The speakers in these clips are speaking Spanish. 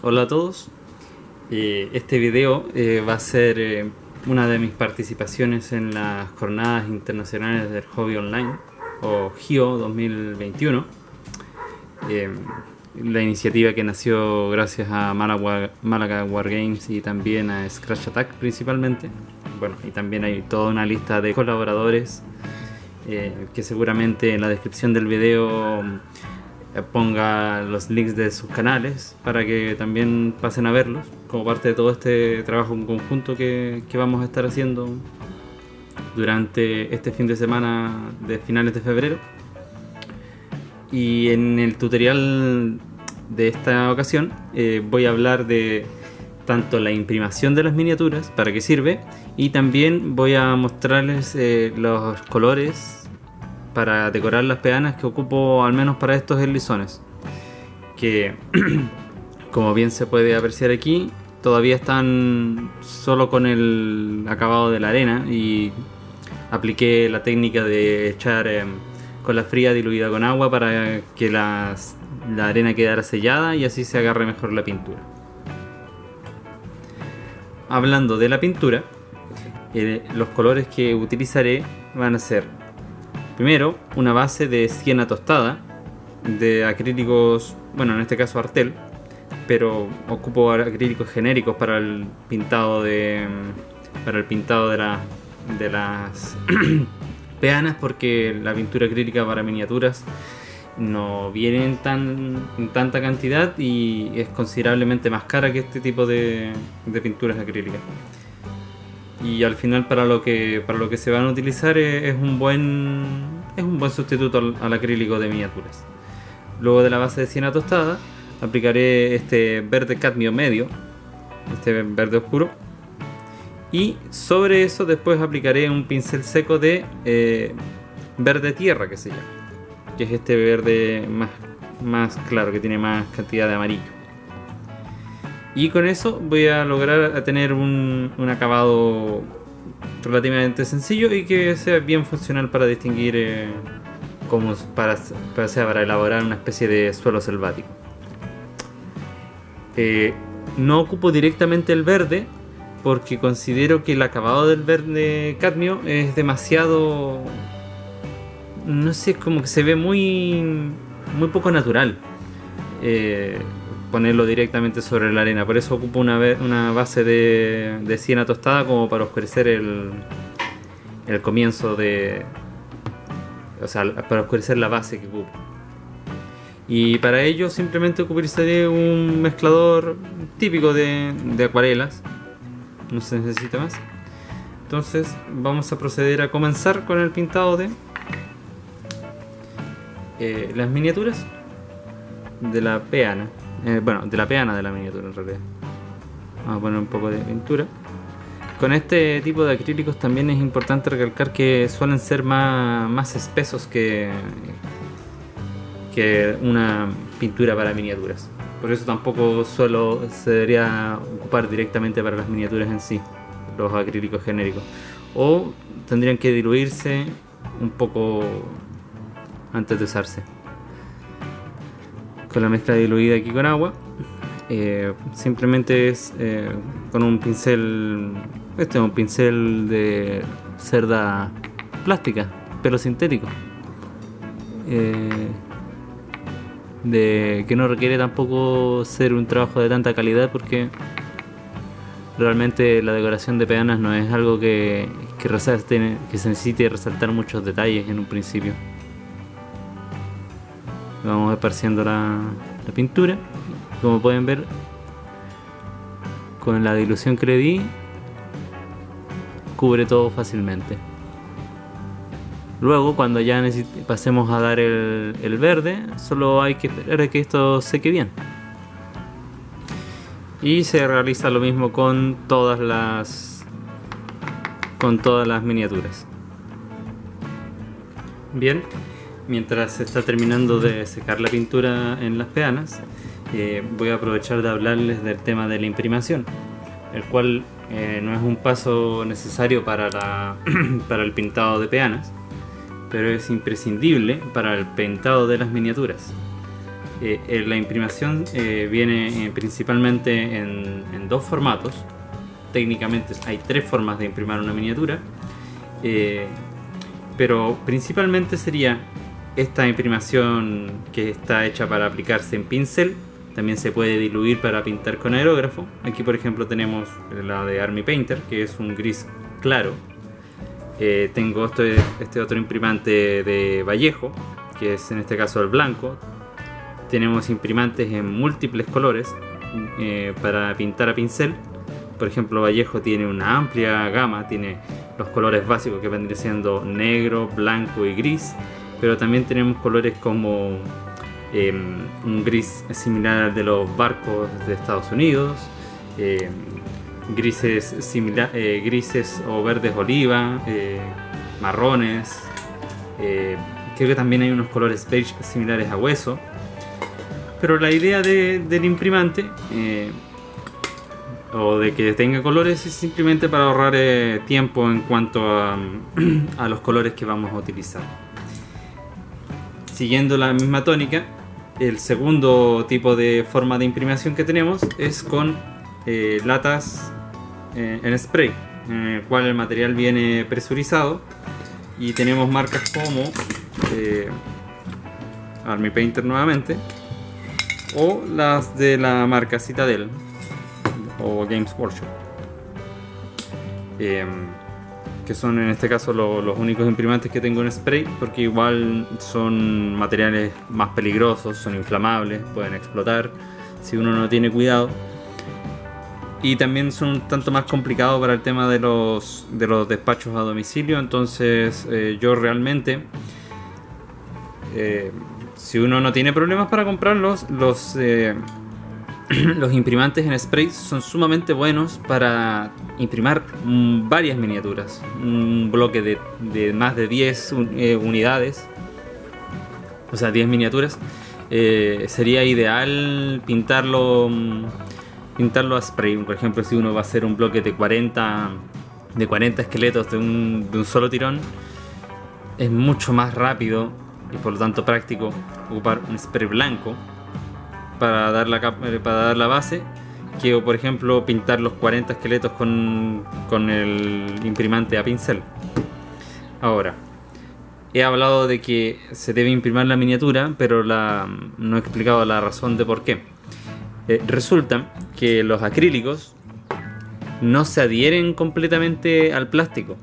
Hola a todos. Este video va a ser una de mis participaciones en las Jornadas Internacionales del Hobby Online, o GIO 2021. La iniciativa que nació gracias a Málaga Wargames y también a Scratch Attack principalmente. Bueno, y también hay toda una lista de colaboradores que seguramente en la descripción del video ponga los links de sus canales para que también pasen a verlos como parte de todo este trabajo en conjunto que vamos a estar haciendo durante este fin de semana de finales de febrero. Y en el tutorial de esta ocasión voy a hablar de tanto la imprimación de las miniaturas, para qué sirve, y también voy a mostrarles los colores para decorar las peanas que ocupo al menos para estos lisones, que como bien se puede apreciar aquí todavía están solo con el acabado de la arena, y apliqué la técnica de echar cola fría diluida con agua para que la arena quedara sellada y así se agarre mejor la pintura. Hablando de la pintura, los colores que utilizaré van a ser: primero, una base de siena tostada de acrílicos, bueno, en este caso Artel, pero ocupo acrílicos genéricos para el pintado de las peanas, porque la pintura acrílica para miniaturas no viene en tanta cantidad y es considerablemente más cara que este tipo de pinturas acrílicas. Y al final para lo que se van a utilizar es un buen sustituto al acrílico de miniaturas. Luego de la base de siena tostada aplicaré este verde cadmio medio, este verde oscuro, y sobre eso después aplicaré un pincel seco de verde tierra, que se llama, que es este verde más claro, que tiene más cantidad de amarillo. Y con eso voy a lograr tener un acabado relativamente sencillo y que sea bien funcional para distinguir, para elaborar una especie de suelo selvático. No ocupo directamente el verde porque considero que el acabado del verde cadmio es demasiado, no sé, como que se ve muy poco natural ponerlo directamente sobre la arena. Por eso ocupo una base de siena tostada como para oscurecer el comienzo para oscurecer la base que ocupo. Y para ello simplemente utilizaré un mezclador típico de acuarelas, no se necesita más. Entonces vamos a proceder a comenzar con el pintado de las miniaturas de la peana. De la peana de la miniatura en realidad. Vamos a poner un poco de pintura. Con este tipo de acrílicos también es importante recalcar que suelen ser más espesos que una pintura para miniaturas. Por eso tampoco se debería ocupar directamente para las miniaturas en sí, los acrílicos genéricos. O tendrían que diluirse un poco antes de usarse. Con la mezcla diluida aquí con agua, simplemente es con un pincel. Este es un pincel de cerda plástica, pelo sintético, que no requiere tampoco ser un trabajo de tanta calidad, porque realmente la decoración de peanas no es algo que se necesite resaltar muchos detalles en un principio. Vamos esparciendo la pintura. Como pueden ver, con la dilución que le di, cubre todo fácilmente. Luego, cuando ya pasemos a dar el verde, solo hay que esperar a que esto seque bien. Y se realiza lo mismo con todas las miniaturas. Bien. Mientras se está terminando de secar la pintura en las peanas, voy a aprovechar de hablarles del tema de la imprimación, el cual no es un paso necesario para el pintado de peanas, pero es imprescindible para el pintado de las miniaturas. La imprimación viene principalmente en dos formatos. Técnicamente hay tres formas de imprimir una miniatura, pero principalmente sería esta imprimación que está hecha para aplicarse en pincel. También se puede diluir para pintar con aerógrafo. Aquí por ejemplo tenemos la de Army Painter, que es un gris claro. Tengo este otro imprimante de Vallejo, que es en este caso el blanco. Tenemos imprimantes en múltiples colores para pintar a pincel. Por ejemplo, Vallejo tiene una amplia gama, tiene los colores básicos que vendrían siendo negro, blanco y gris, pero también tenemos colores como un gris similar al de los barcos de Estados Unidos, grises o verdes oliva, marrones, creo que también hay unos colores beige similares a hueso. Pero la idea del imprimante o de que tenga colores es simplemente para ahorrar tiempo en cuanto a los colores que vamos a utilizar. Siguiendo la misma tónica, el segundo tipo de forma de imprimación que tenemos es con latas en spray, en el cual el material viene presurizado y tenemos marcas como Army Painter nuevamente, o las de la marca Citadel o Games Workshop, que son en este caso los únicos imprimantes que tengo en spray, porque igual son materiales más peligrosos, son inflamables, pueden explotar si uno no tiene cuidado, y también son un tanto más complicados para el tema de los despachos a domicilio. Entonces yo realmente, si uno no tiene problemas para comprarlos, los imprimantes en spray son sumamente buenos para imprimir varias miniaturas. Un bloque de más de 10 unidades, o sea 10 miniaturas, sería ideal pintarlo a spray. Por ejemplo, si uno va a hacer un bloque de 40 esqueletos de un solo tirón, es mucho más rápido y por lo tanto práctico ocupar un spray blanco para dar la base, que por ejemplo pintar los 40 esqueletos con el imprimante a pincel. Ahora, he hablado de que se debe imprimir la miniatura, pero no he explicado la razón de por qué. Resulta que los acrílicos no se adhieren completamente al plástico,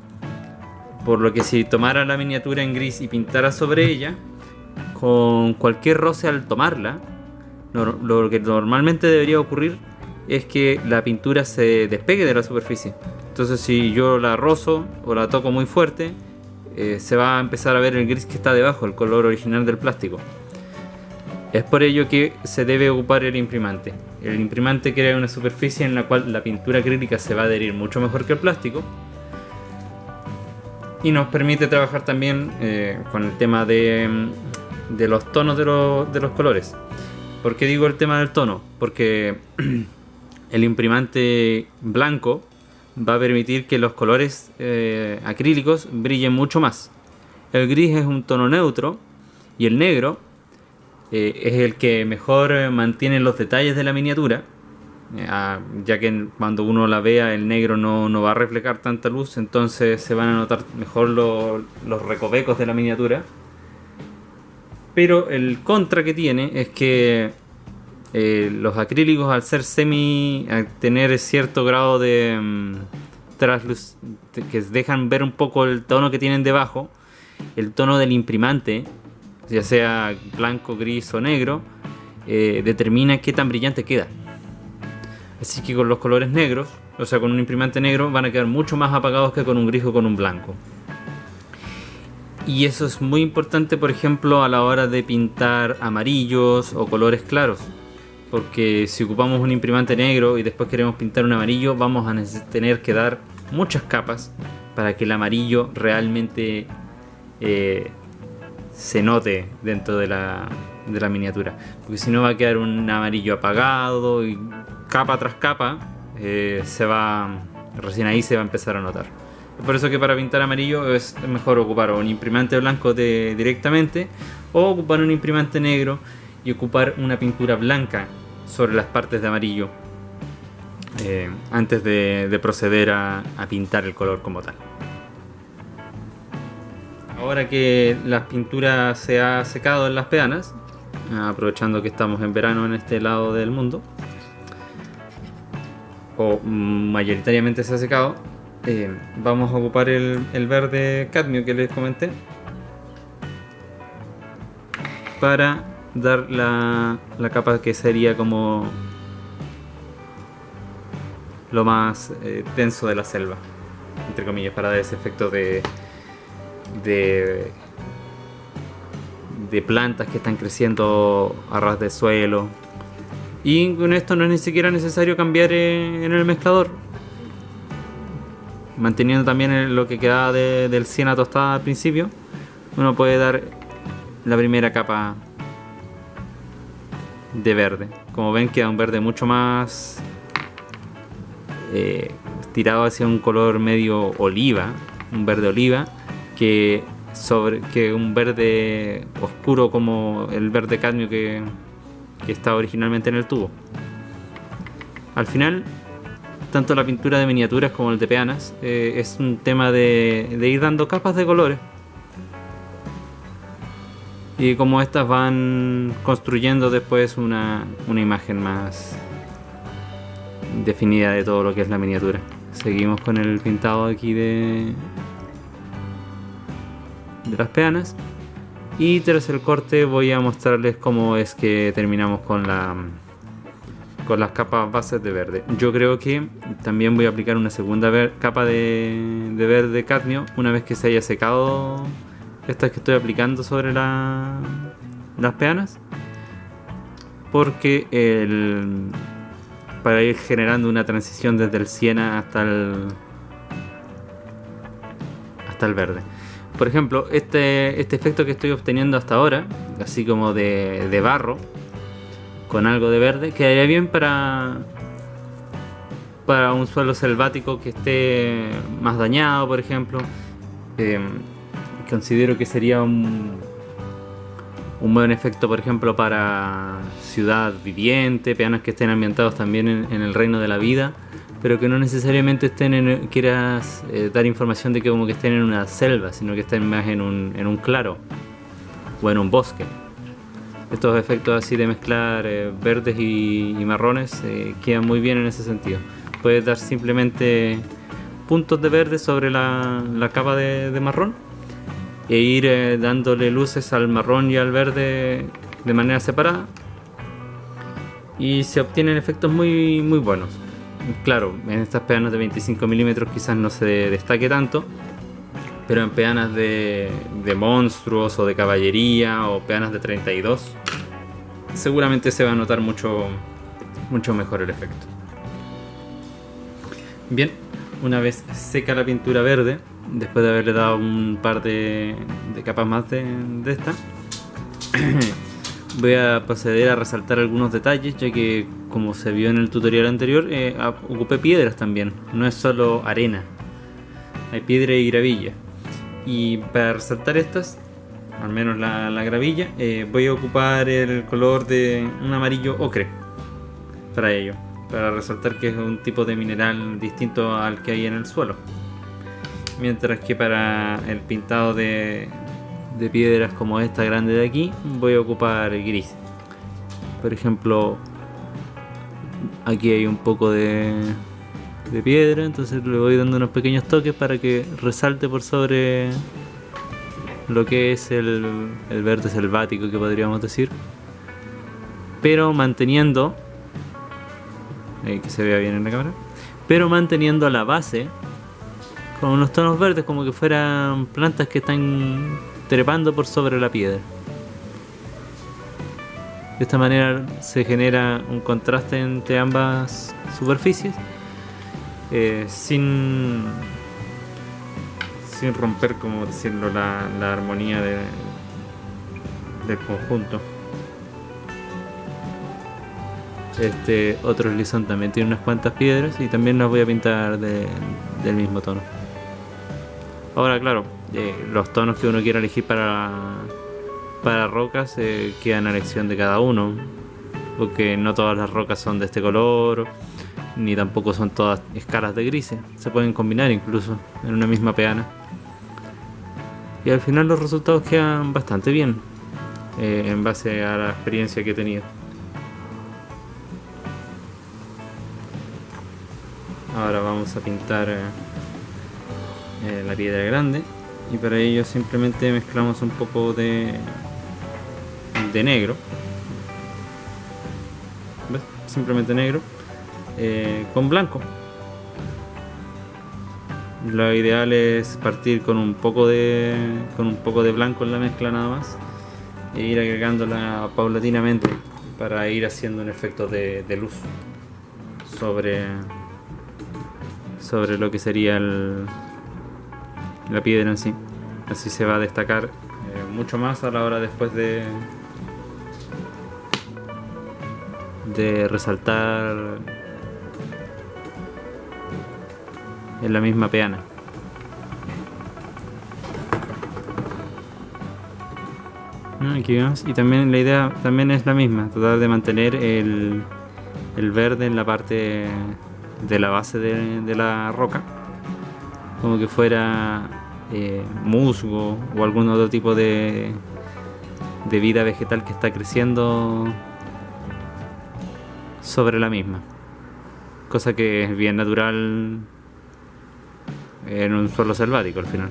por lo que si tomara la miniatura en gris y pintara sobre ella, con cualquier roce al tomarla, lo que normalmente debería ocurrir es que la pintura se despegue de la superficie. Entonces si yo la rozo o la toco muy fuerte, se va a empezar a ver el gris que está debajo, el color original del plástico. Es por ello que se debe ocupar el imprimante. El imprimante crea una superficie en la cual la pintura acrílica se va a adherir mucho mejor que el plástico, y nos permite trabajar también con el tema de los tonos de los colores. ¿Por qué digo el tema del tono? Porque el imprimante blanco va a permitir que los colores acrílicos brillen mucho más. El gris es un tono neutro y el negro es el que mejor mantiene los detalles de la miniatura, ya que cuando uno la vea el negro no va a reflejar tanta luz, entonces se van a notar mejor los recovecos de la miniatura. Pero el contra que tiene es que los acrílicos, al ser al tener cierto grado de trasluz, que dejan ver un poco el tono que tienen debajo, el tono del imprimante, ya sea blanco, gris o negro, determina qué tan brillante queda. Así que con los colores negros, o sea con un imprimante negro, van a quedar mucho más apagados que con un gris o con un blanco. Y eso es muy importante, por ejemplo, a la hora de pintar amarillos o colores claros, porque si ocupamos un imprimante negro y después queremos pintar un amarillo, vamos a tener que dar muchas capas para que el amarillo realmente se note dentro de la miniatura, porque si no va a quedar un amarillo apagado y capa tras capa recién ahí se va a empezar a notar. Por eso que para pintar amarillo es mejor ocupar un imprimante blanco directamente, o ocupar un imprimante negro y ocupar una pintura blanca sobre las partes de amarillo antes de proceder a pintar el color como tal. Ahora que la pintura se ha secado en las peanas, aprovechando que estamos en verano en este lado del mundo, o mayoritariamente se ha secado, vamos a ocupar el verde cadmio que les comenté para dar la capa que sería como lo más denso de la selva, entre comillas, para dar ese efecto de plantas que están creciendo a ras de suelo. Y con esto no es ni siquiera necesario cambiar en el mezclador, manteniendo también lo que quedaba del siena tostada al principio. Uno puede dar la primera capa de verde. Como ven, queda un verde mucho más tirado hacia un color medio oliva, un verde oliva, que un verde oscuro como el verde cadmio que estaba originalmente en el tubo. Al final, tanto la pintura de miniaturas como el de peanas es un tema de ir dando capas de colores, y como estas van construyendo después una imagen más definida de todo lo que es la miniatura. Seguimos con el pintado aquí de las peanas, y tras el corte voy a mostrarles cómo es que terminamos con las capas bases de verde. Yo creo que también voy a aplicar una segunda capa de verde cadmio una vez que se haya secado estas que estoy aplicando sobre las peanas, porque para ir generando una transición desde el siena hasta el verde. Por ejemplo, este efecto que estoy obteniendo hasta ahora, así como de barro con algo de verde, quedaría bien para un suelo selvático que esté más dañado, por ejemplo. Considero que sería un buen efecto, por ejemplo, para ciudad viviente, peanas que estén ambientados también en el reino de la vida, pero que no necesariamente quieras dar información de que como que estén en una selva, sino que estén más en un claro o en un bosque. Estos efectos así de mezclar verdes y marrones quedan muy bien en ese sentido. Puedes dar simplemente puntos de verde sobre la capa de marrón e ir dándole luces al marrón y al verde de manera separada, y se obtienen efectos muy, muy buenos. Claro, en estas peanas de 25 milímetros quizás no se destaque tanto, pero en peanas de monstruos o de caballería o peanas de 32 seguramente se va a notar mucho, mucho mejor el efecto. Bien, una vez seca la pintura verde, después de haberle dado un par de capas más de esta, voy a proceder a resaltar algunos detalles, ya que, como se vio en el tutorial anterior, ocupé piedras también, no es solo arena, hay piedra y gravilla. Y para resaltar estas, al menos la gravilla, voy a ocupar el color de un amarillo ocre para ello, para resaltar que es un tipo de mineral distinto al que hay en el suelo. Mientras que para el pintado de piedras como esta grande de aquí, voy a ocupar gris. Por ejemplo, aquí hay un poco de piedra, entonces le voy dando unos pequeños toques para que resalte por sobre lo que es el verde selvático, que podríamos decir, pero manteniendo que se vea bien en la cámara, pero manteniendo la base con unos tonos verdes, como que fueran plantas que están trepando por sobre la piedra. De esta manera se genera un contraste entre ambas superficies, sin romper, como decirlo, la armonía del conjunto. Este otro lisón también tiene unas cuantas piedras y también las voy a pintar del mismo tono. Ahora, claro, los tonos que uno quiera elegir para Para rocas quedan a elección de cada uno, porque no todas las rocas son de este color, ni tampoco son todas escalas de grises. Se pueden combinar incluso en una misma peana. Y al final los resultados quedan bastante bien, en base a la experiencia que he tenido. Ahora vamos a pintar la piedra grande, y para ello simplemente mezclamos un poco de negro. ¿Ves? Simplemente negro con blanco. Lo ideal es partir con un poco de blanco en la mezcla nada más, e ir agregándola paulatinamente para ir haciendo un efecto de luz sobre lo que sería la piedra en sí. Así se va a destacar mucho más a la hora después de resaltar en la misma peana. Aquí vemos. Y también la idea también es la misma, tratar de mantener el verde en la parte de la base de la roca, como que fuera musgo o algún otro tipo de vida vegetal que está creciendo sobre la misma, cosa que es bien natural en un suelo selvático al final.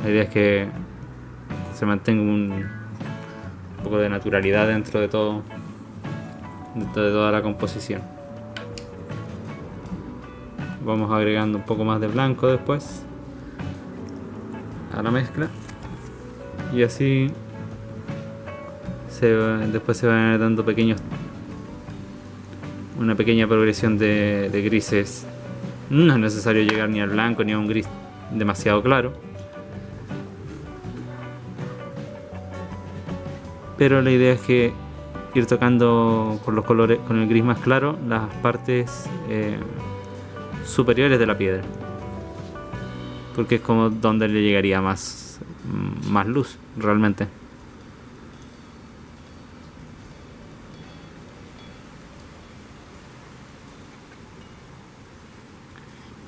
La idea es que se mantenga un poco de naturalidad dentro de toda la composición. Vamos agregando un poco más de blanco después a la mezcla, y así después se van dando una pequeña progresión de grises. No es necesario llegar ni al blanco ni a un gris demasiado claro, pero la idea es que ir tocando con los colores, con el gris más claro, las partes superiores de la piedra, porque es como donde le llegaría más luz realmente.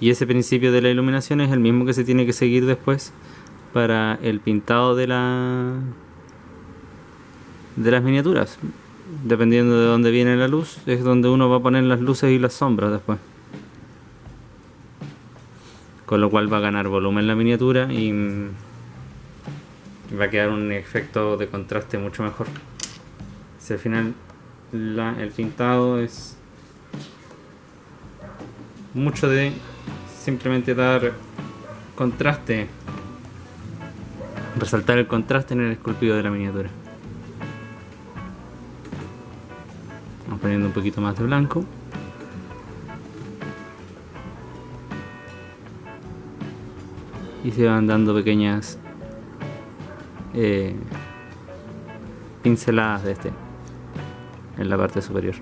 Y ese principio de la iluminación es el mismo que se tiene que seguir después para el pintado de las miniaturas. Dependiendo de dónde viene la luz, es donde uno va a poner las luces y las sombras después. Con lo cual va a ganar volumen la miniatura y va a quedar un efecto de contraste mucho mejor. Si al final el pintado es mucho de simplemente dar contraste, resaltar el contraste en el esculpido de la miniatura. Vamos poniendo un poquito más de blanco. Y se van dando pequeñas pinceladas de en la parte superior.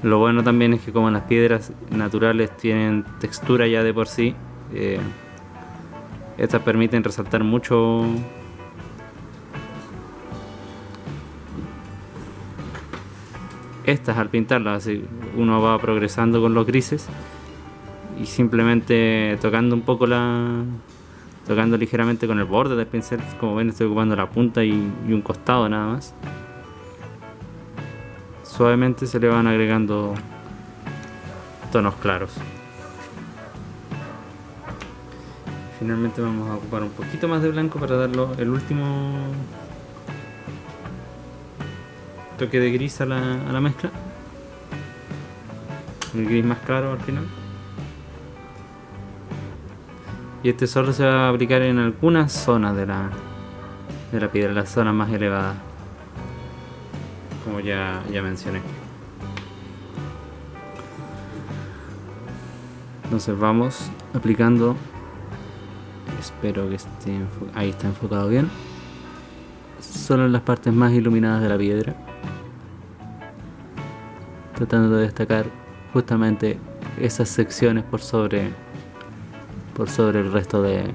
Lo bueno también es que como las piedras naturales tienen textura ya de por sí, estas permiten resaltar mucho estas al pintarlas. Así uno va progresando con los grises y simplemente tocando ligeramente con el borde del pincel. Como ven, estoy ocupando la punta y un costado nada más. Suavemente se le van agregando tonos claros. Finalmente vamos a ocupar un poquito más de blanco para darlo el último toque de gris a la mezcla. El gris más claro al final. Y este solo se va a aplicar en algunas zonas de la piedra, las zonas más elevadas, como ya mencioné. Entonces vamos aplicando. Espero que esté ahí, está enfocado bien. Solo en las partes más iluminadas de la piedra, tratando de destacar justamente esas secciones por sobre por sobre el resto de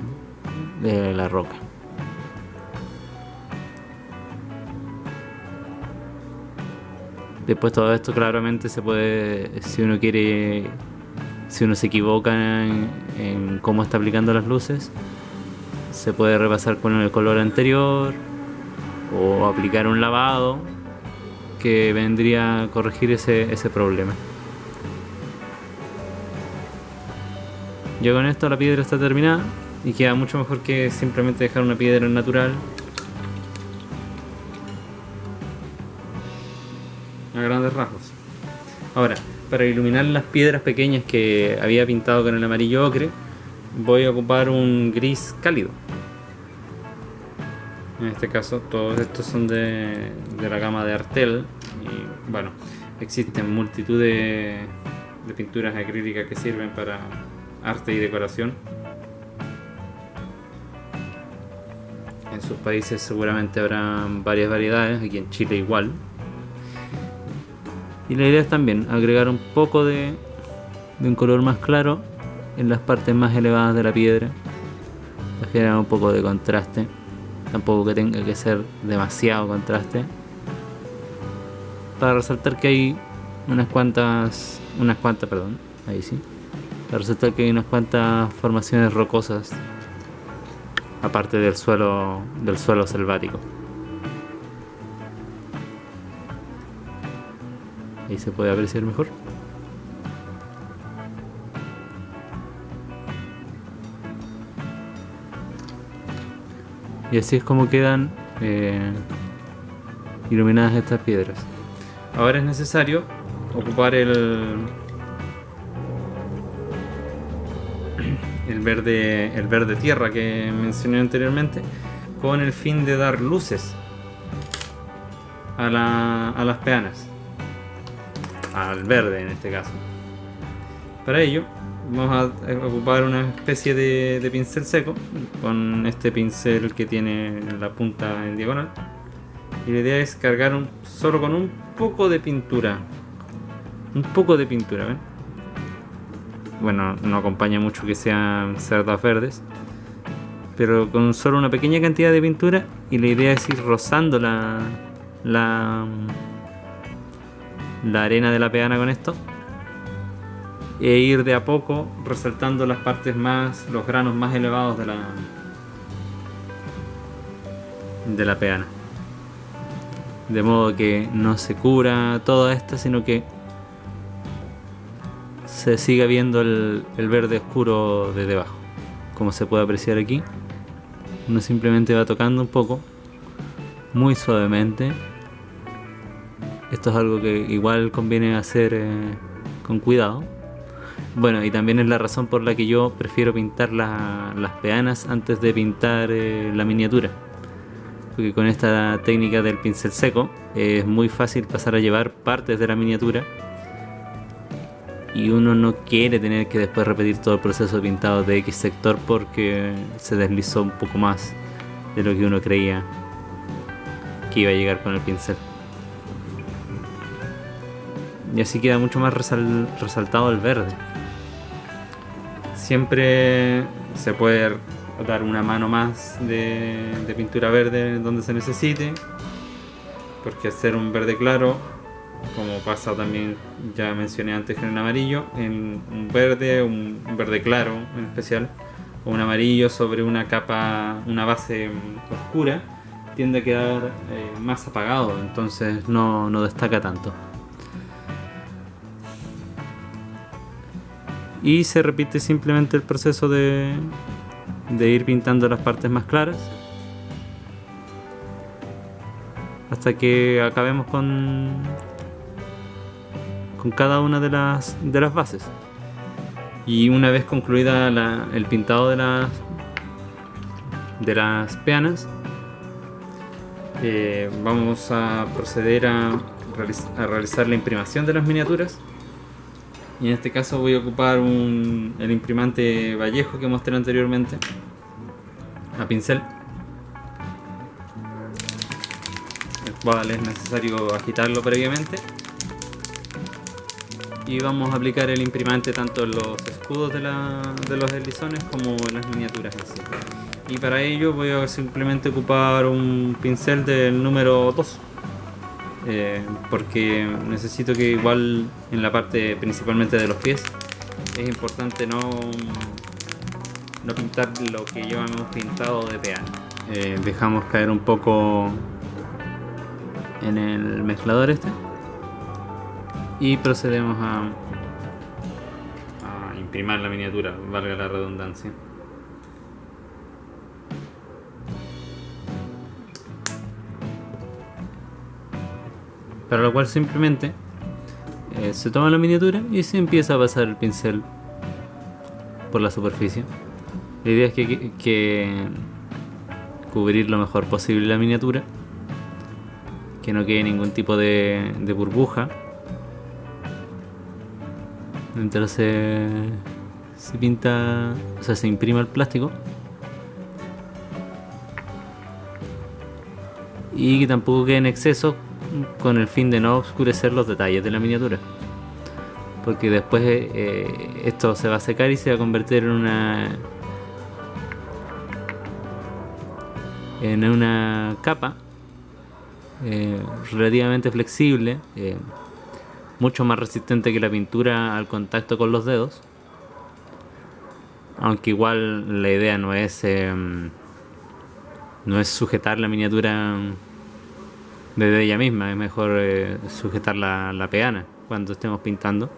la roca. Después todo esto claramente se puede, si uno se equivoca en cómo está aplicando las luces, se puede repasar con el color anterior o aplicar un lavado que vendría a corregir ese problema. Ya con esto la piedra está terminada y queda mucho mejor que simplemente dejar una piedra natural a grandes rasgos. Ahora, para iluminar las piedras pequeñas que había pintado con el amarillo ocre, voy a ocupar un gris cálido. En este caso todos estos son de la gama de Artel y bueno, existen multitud de pinturas acrílicas que sirven para arte y decoración. En sus países seguramente habrá varias variedades, aquí en Chile igual. Y la idea es también agregar un poco de un color más claro en las partes más elevadas de la piedra para generar un poco de contraste. Tampoco que tenga que ser demasiado contraste, para resaltar que hay unas cuantas, ahí sí, para resaltar que hay unas cuantas formaciones rocosas aparte del suelo selvático. Ahí se puede apreciar mejor. Y así es como quedan iluminadas estas piedras. Ahora es necesario ocupar el verde tierra que mencioné anteriormente, con el fin de dar luces a las peanas, al verde en este caso. Para ello vamos a ocupar una especie de pincel seco, con este pincel que tiene la punta en diagonal, y la idea es cargar solo con un poco de pintura, ¿ven? Bueno, no acompaña mucho que sean cerdas verdes, pero con solo una pequeña cantidad de pintura, y la idea es ir rozando la arena de la peana con esto, e ir de a poco resaltando las partes los granos más elevados de la peana, de modo que no se cubra toda esta, sino que se siga viendo el verde oscuro de debajo. Como se puede apreciar aquí, uno simplemente va tocando un poco, muy suavemente. Esto es algo que igual conviene hacer con cuidado. Bueno, y también es la razón por la que yo prefiero pintar las peanas antes de pintar la miniatura, porque con esta técnica del pincel seco es muy fácil pasar a llevar partes de la miniatura, y uno no quiere tener que después repetir todo el proceso de pintado de X sector porque se deslizó un poco más de lo que uno creía que iba a llegar con el pincel. Y así queda mucho más resaltado el verde. Siempre se puede dar una mano más de pintura verde donde se necesite, porque al ser un verde claro, como pasa también, ya mencioné antes, en el amarillo, en un verde claro en especial, o un amarillo sobre una base oscura, tiende a quedar más apagado, entonces no destaca tanto. Y se repite simplemente el proceso de ir pintando las partes más claras hasta que acabemos con cada una de las bases. Y una vez concluida el pintado de las peanas, vamos a proceder a realizar la imprimación de las miniaturas. Y en este caso voy a ocupar el imprimante Vallejo que mostré anteriormente a pincel, el cual es necesario agitarlo previamente, y vamos a aplicar el imprimante tanto en los escudos de los eslizones como en las miniaturas en sí. Y para ello voy a simplemente ocupar un pincel del número 2, porque necesito que igual en la parte principalmente de los pies es importante no pintar lo que llevamos pintado de peana. Dejamos caer un poco en el mezclador y procedemos a imprimir la miniatura, valga la redundancia. Para lo cual simplemente se toma la miniatura y se empieza a pasar el pincel por la superficie. La idea es que cubrir lo mejor posible la miniatura, que no quede ningún tipo de burbuja mientras se pinta, o sea, se imprime el plástico, y que tampoco quede en exceso, con el fin de no oscurecer los detalles de la miniatura, porque después esto se va a secar y se va a convertir en una capa relativamente flexible, mucho más resistente que la pintura al contacto con los dedos, aunque igual la idea no es sujetar la miniatura desde ella misma, es mejor sujetar la peana cuando estemos pintando,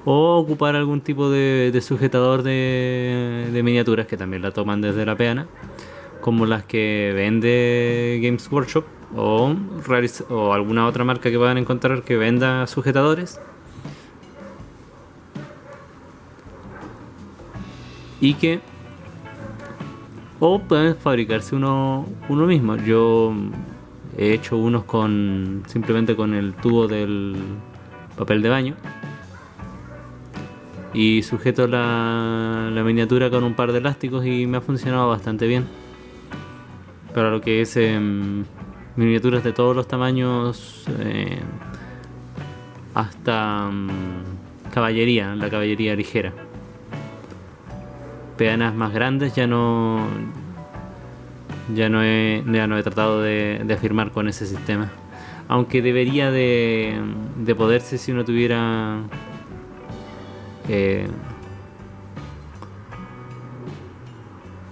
o ocupar algún tipo de sujetador de miniaturas que también la toman desde la peana, como las que vende Games Workshop o alguna otra marca que puedan encontrar que venda sujetadores, y que pueden fabricarse uno mismo. Yo he hecho unos simplemente con el tubo del papel de baño, y sujeto la miniatura con un par de elásticos y me ha funcionado bastante bien para lo que es miniaturas de todos los tamaños, hasta caballería, la caballería ligera. Peanas más grandes ya no he tratado de afirmar con ese sistema, aunque debería de poderse si uno tuviera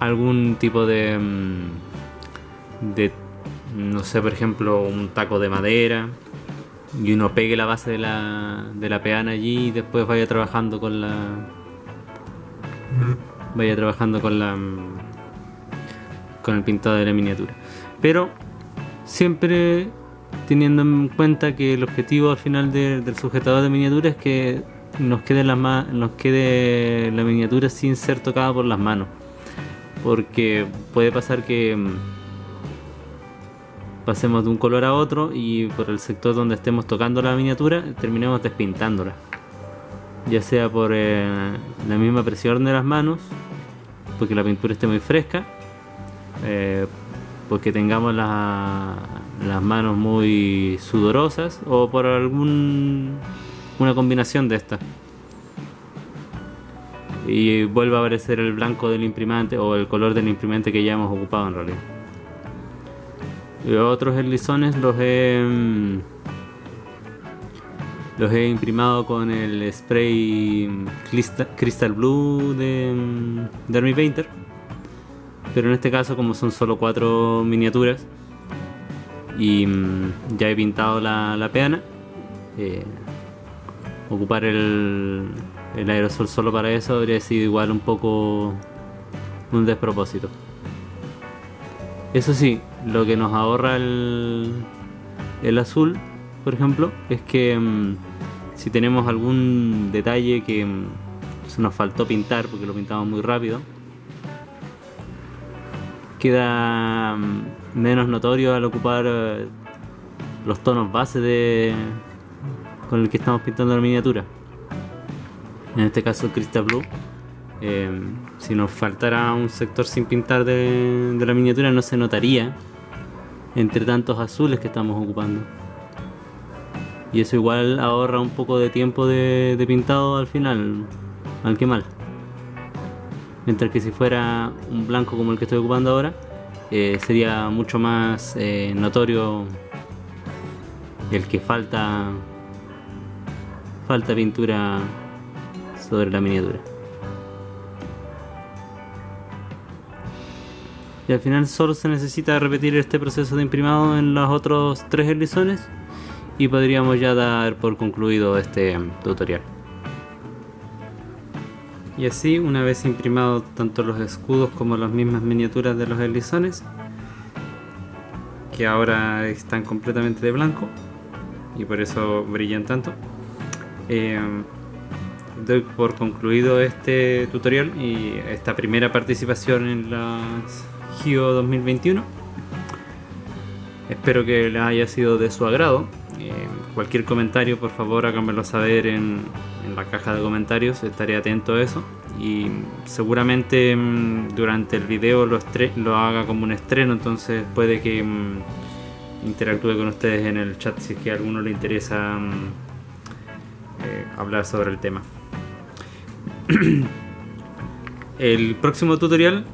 algún tipo de no sé, por ejemplo, un taco de madera, y uno pegue la base de la peana allí y después vaya trabajando con el pintado de la miniatura, pero siempre teniendo en cuenta que el objetivo al final del sujetador de miniatura es que nos quede la miniatura sin ser tocada por las manos, porque puede pasar que pasemos de un color a otro y por el sector donde estemos tocando la miniatura terminemos despintándola, ya sea por la misma presión de las manos, porque la pintura esté muy fresca, porque tengamos las manos muy sudorosas, o por una combinación de estas, y vuelva a aparecer el blanco del imprimante o el color del imprimante que ya hemos ocupado en realidad. Y otros eslizones los he imprimado con el spray Crystal Blue de Army Painter, pero en este caso, como son solo 4 miniaturas y ya he pintado la peana, ocupar el aerosol solo para eso habría sido igual un poco un despropósito. Eso sí, lo que nos ahorra el azul, por ejemplo, es que si tenemos algún detalle que se nos faltó pintar porque lo pintamos muy rápido, queda menos notorio al ocupar los tonos base con el que estamos pintando la miniatura. En este caso el Crystal Blue. Si nos faltara un sector sin pintar de la miniatura, no se notaría entre tantos azules que estamos ocupando. Y eso igual ahorra un poco de tiempo de pintado al final, mal que mal. Mientras que si fuera un blanco como el que estoy ocupando ahora, sería mucho más notorio el que falta pintura sobre la miniatura. Y al final solo se necesita repetir este proceso de imprimado en los otros 3 lisones y podríamos ya dar por concluido este tutorial. Y así, una vez imprimado tanto los escudos como las mismas miniaturas de los lisones, que ahora están completamente de blanco y por eso brillan tanto, doy por concluido este tutorial y esta primera participación en las GIO 2021. Espero que les haya sido de su agrado. Cualquier comentario, por favor, háganmelo saber en la caja de comentarios, estaré atento a eso. Y seguramente durante el video lo haga como un estreno, entonces puede que interactúe con ustedes en el chat si es que a alguno le interesa hablar sobre el tema. El próximo tutorial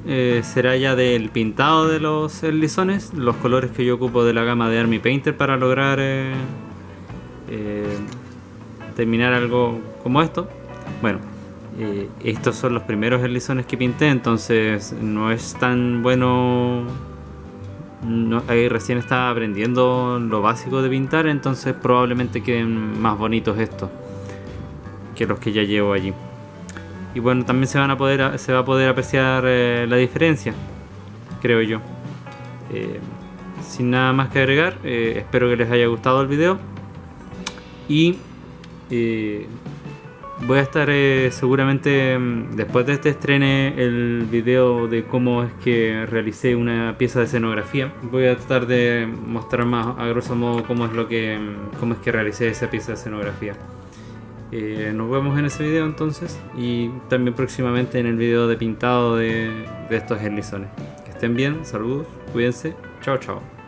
será ya del pintado de los lisones, los colores que yo ocupo de la gama de Army Painter para lograr terminar algo como esto. Bueno, estos son los primeros lisones que pinté, entonces no es tan bueno. Ahí recién estaba aprendiendo lo básico de pintar, entonces probablemente queden más bonitos estos que los que ya llevo allí. Y bueno, también se va a poder apreciar la diferencia, creo yo. Sin nada más que agregar, espero que les haya gustado el video. Y voy a estar seguramente, después de este estrene el video de cómo es que realicé una pieza de escenografía. Voy a tratar de mostrar más a grosso modo cómo es que realicé esa pieza de escenografía. Nos vemos en ese video entonces, y también próximamente en el video de pintado de estos lisones. Que estén bien, saludos, cuídense, chao chao.